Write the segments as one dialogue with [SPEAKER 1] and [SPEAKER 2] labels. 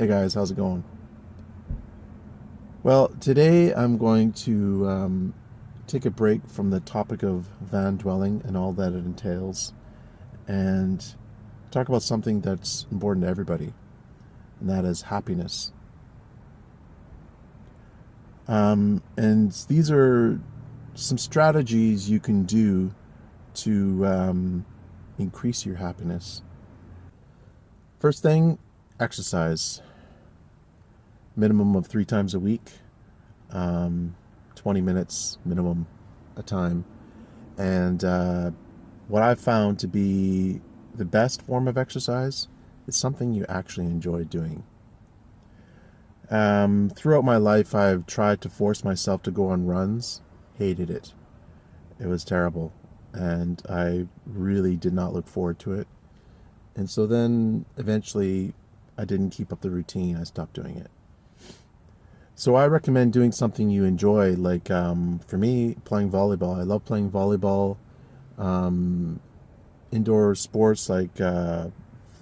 [SPEAKER 1] Hey guys, how's it going? Well, today I'm going to take a break from the topic of van dwelling and all that it entails and talk about something that's important to everybody, and that is happiness. And these are some strategies you can do to increase your happiness. First thing, exercise. Minimum of 3 times a week, 20 minutes minimum a time. And what I've found to be the best form of exercise is something you actually enjoy doing. Throughout my life, I've tried to force myself to go on runs, hated it. It was terrible, and I really did not look forward to it. And so then eventually I didn't keep up the routine, I stopped doing it. So I recommend doing something you enjoy, like for me, playing volleyball. I love playing volleyball. Um, Indoor sports like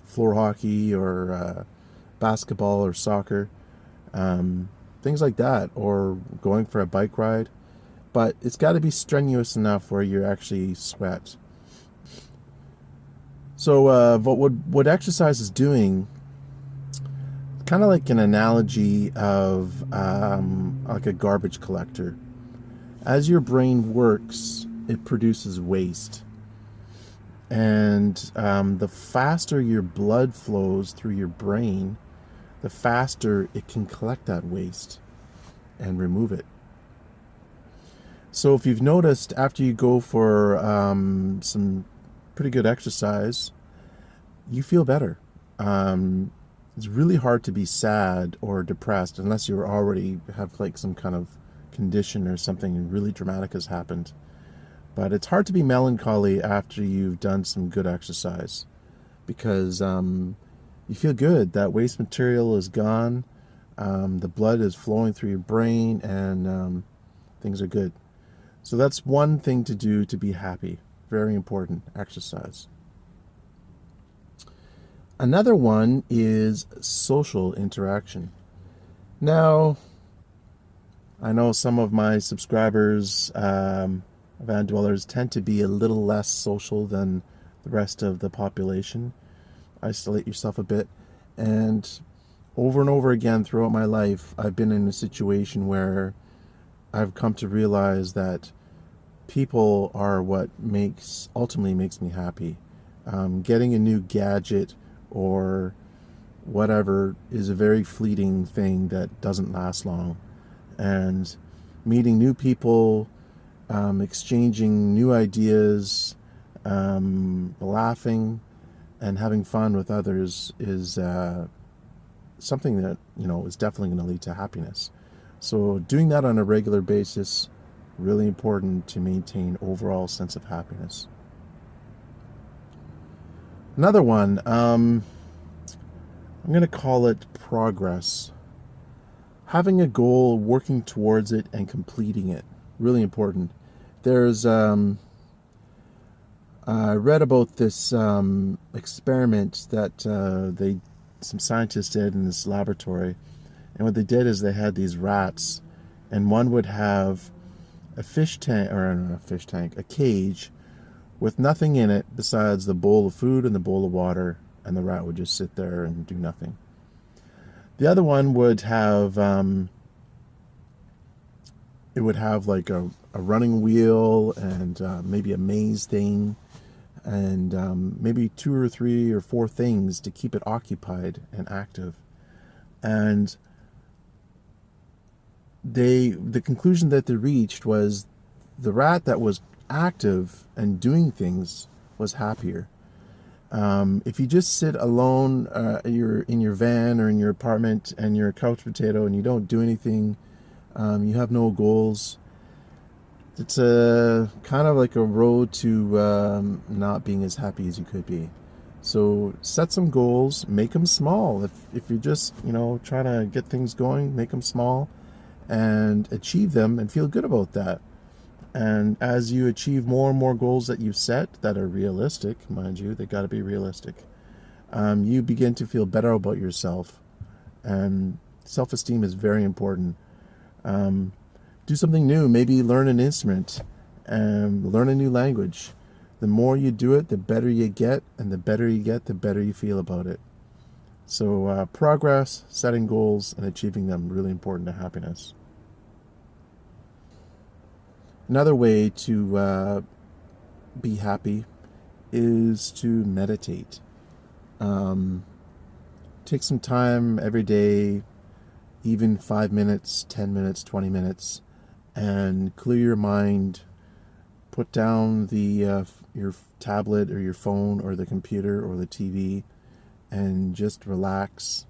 [SPEAKER 1] floor hockey or basketball or soccer, um, things like that, or going for a bike ride. But it's got to be strenuous enough where you actually sweat. So what exercise is doing, kind of like an analogy of like a garbage collector. As your brain works, it produces waste. And the faster your blood flows through your brain, the faster it can collect that waste and remove it. So if you've noticed, after you go for some pretty good exercise, you feel better. It's really hard to be sad or depressed unless you already have like some kind of condition or something really dramatic has happened. But it's hard to be melancholy after you've done some good exercise because you feel good. That waste material is gone. The blood is flowing through your brain, and things are good. So that's one thing to do to be happy. Very important, exercise. Another one is social interaction. Now, I know some of my subscribers, van dwellers, tend to be a little less social than the rest of the population. Isolate yourself a bit. And over again throughout my life, I've been in a situation where I've come to realize that people are what ultimately makes me happy. Getting a new gadget or whatever is a very fleeting thing that doesn't last long. And meeting new people, exchanging new ideas, laughing, and having fun with others is something that is definitely going to lead to happiness. So doing that on a regular basis, really important to maintain overall sense of happiness. Another one, I'm going to call it progress. Having a goal, working towards it, and completing it, really important. There's I read about this experiment that some scientists did in this laboratory, and what they did is they had these rats, and one would have a fish tank, or not a fish tank, a cage with nothing in it besides the bowl of food and the bowl of water, and the rat would just sit there and do nothing. The other one would have it would have like a running wheel and maybe a maze thing, and maybe 2 or 3 or 4 things to keep it occupied and active. And the conclusion that they reached was the rat that was active and doing things was happier. If you just sit alone, you're in your van or in your apartment and you're a couch potato and you don't do anything, you have no goals, it's a kind of like a road to not being as happy as you could be. So set some goals, make them small. If you're just trying to get things going, make them small and achieve them and feel good about that. And as you achieve more and more goals that you've set that are realistic, mind you, they got to be realistic, you begin to feel better about yourself And self-esteem is very important. Do something new, maybe learn an instrument, learn a new language. The more you do it, the better you get, and the better you get, the better you feel about it. So progress, setting goals, and achieving them, really important to happiness. Another way to be happy is to meditate. Take some time every day, even 5 minutes, 10 minutes, 20 minutes, and clear your mind. Put down your tablet or your phone or the computer or the TV and just relax.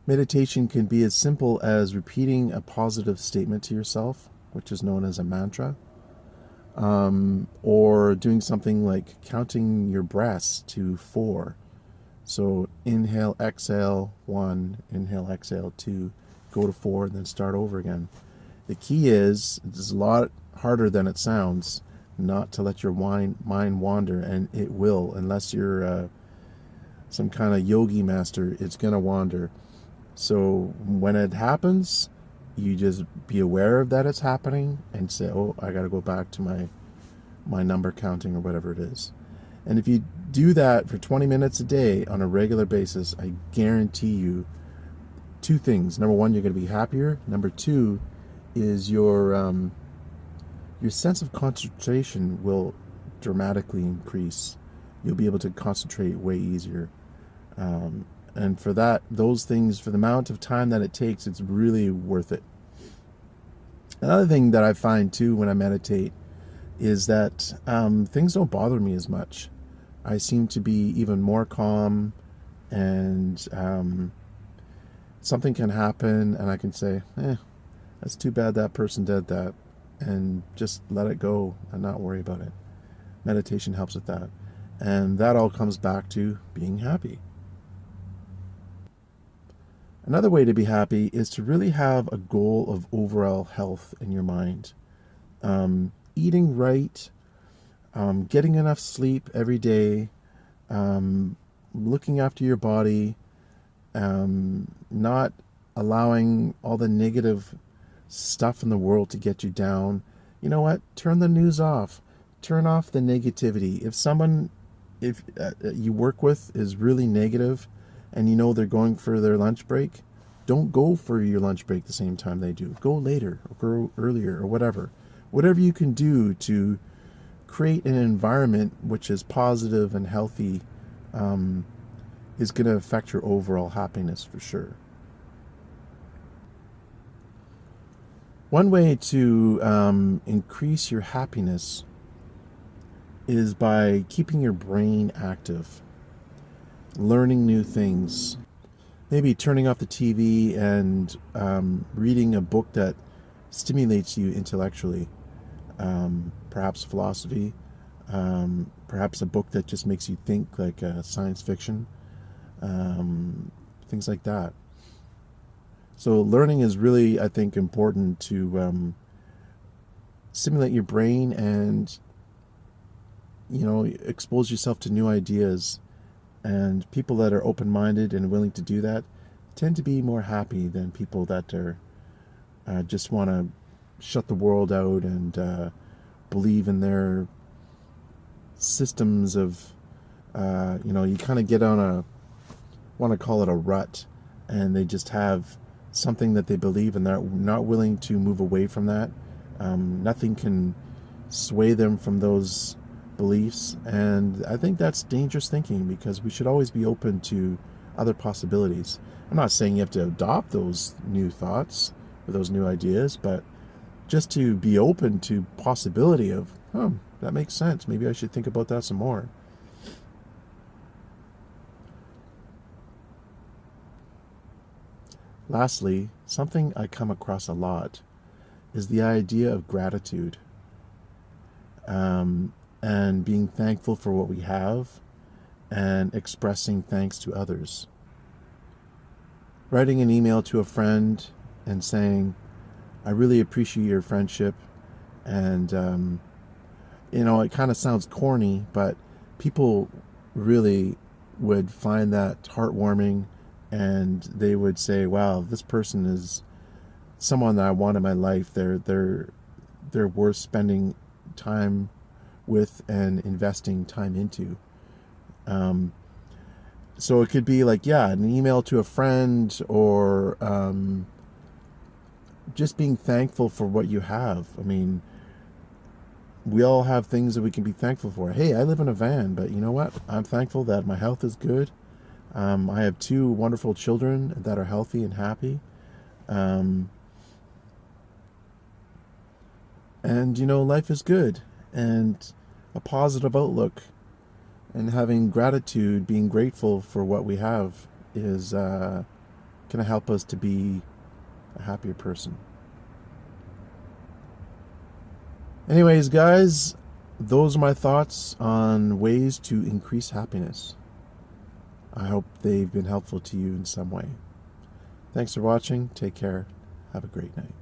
[SPEAKER 1] Meditation can be as simple as repeating a positive statement to yourself, which is known as a mantra, or doing something like counting your breaths to 4. So inhale, exhale, 1, inhale, exhale, 2, go to 4, and then start over again. The key is, it's a lot harder than it sounds, not to let your mind wander, and it will, unless you're some kind of yogi master, it's going to wander. So when it happens, you just be aware of that it's happening and say, oh, I got to go back to my number counting or whatever it is. And if you do that for 20 minutes a day on a regular basis, I guarantee you 2 things. Number 1, you're going to be happier. Number 2 is your sense of concentration will dramatically increase. You'll be able to concentrate way easier. And for those things, for the amount of time that it takes, it's really worth it. Another thing that I find too when I meditate is that things don't bother me as much. I seem to be even more calm, and something can happen and I can say, that's too bad that person did that, and just let it go and not worry about it. Meditation helps with that. And that all comes back to being happy. Another way to be happy is to really have a goal of overall health in your mind. Eating right, getting enough sleep every day, looking after your body, not allowing all the negative stuff in the world to get you down. You know what? Turn the news off. Turn off the negativity. If you work with is really negative and you know they're going for their lunch break, don't go for your lunch break the same time they do. Go later or go earlier or whatever. Whatever you can do to create an environment which is positive and healthy is going to affect your overall happiness for sure. One way to increase your happiness is by keeping your brain active, learning new things, maybe turning off the TV and reading a book that stimulates you intellectually, perhaps philosophy, perhaps a book that just makes you think, like science fiction, things like that. So learning is really, I think, important to stimulate your brain and, expose yourself to new ideas. And people that are open-minded and willing to do that tend to be more happy than people that are just want to shut the world out and believe in their systems of, you kind of get on want to call it a rut, and they just have something that they believe and they're not willing to move away from that. Nothing can sway them from those beliefs, and I think that's dangerous thinking, because we should always be open to other possibilities. I'm not saying you have to adopt those new thoughts or those new ideas, but just to be open to possibility of, that makes sense, maybe I should think about that some more. Lastly, something I come across a lot is the idea of gratitude, and being thankful for what we have and expressing thanks to others. Writing an email to a friend and saying, I really appreciate your friendship, and it kind of sounds corny, but people really would find that heartwarming and they would say, wow, this person is someone that I want in my life. They're worth spending time with and investing time into. So it could be like, yeah, an email to a friend, or just being thankful for what you have. I mean, we all have things that we can be thankful for. Hey, I live in a van, but you know what? I'm thankful that my health is good. I have 2 wonderful children that are healthy and happy. And, you know, life is good. And a positive outlook and having gratitude, being grateful for what we have, is going to help us to be a happier person. Anyways, guys, those are my thoughts on ways to increase happiness. I hope they've been helpful to you in some way. Thanks for watching. Take care. Have a great night.